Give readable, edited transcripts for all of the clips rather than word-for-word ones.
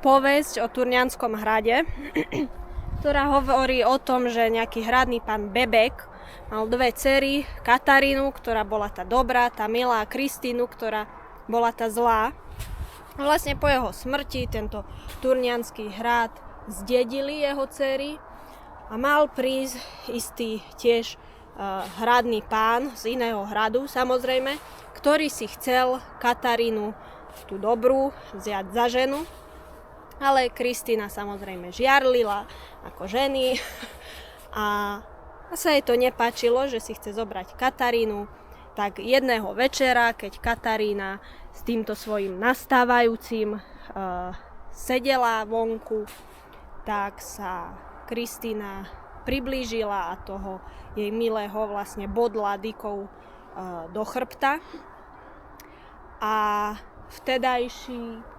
povesť o Turňanskom hrade, ktorá hovorí o tom, že nejaký hradný pán Bebek mal dve dcery, Katarínu, ktorá bola tá dobrá, tá milá, a Kristínu, ktorá bola tá zlá. A vlastne po jeho smrti tento Turňanský hrad zdedili jeho dcery a mal prísť istý tiež hradný pán z iného hradu, samozrejme, ktorý si chcel Katarínu, tú dobrú, vziať za ženu. Ale Kristína samozrejme žiarlila ako ženy a sa jej to nepáčilo, že si chce zobrať Katarínu. Tak jedného večera, keď Katarína s týmto svojím nastávajúcim sedela vonku, tak sa Kristína priblížila a toho jej milého vlastne bodla dykou do chrbta. A vtedajší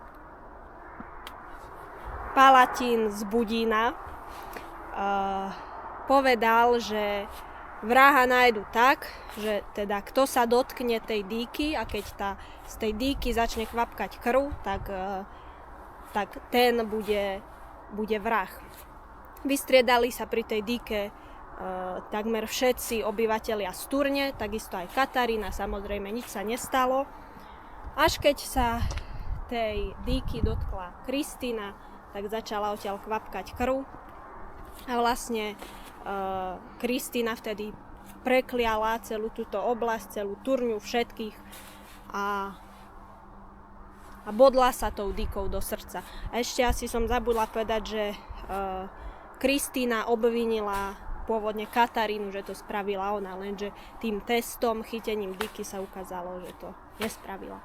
Palatín z Budína povedal, že vraha nájdu tak, že teda kto sa dotkne tej dýky a keď z tej dýky začne kvapkať krv, tak ten bude vrah. Vystriedali sa pri tej dýke takmer všetci obyvatelia z Turne, takisto aj Katarína, samozrejme nič sa nestalo. Až keď sa tej dýky dotkla Kristína, tak začala odtiaľ kvapkať krv. A vlastne Kristína vtedy prekliala celú túto oblasť, celú Turňu, všetkých a bodla sa tou dýkou do srdca. A ešte asi som zabudla povedať, že Kristína obvinila pôvodne Katarínu, že to spravila ona, lenže tým testom, chytením dýky sa ukázalo, že to nespravila.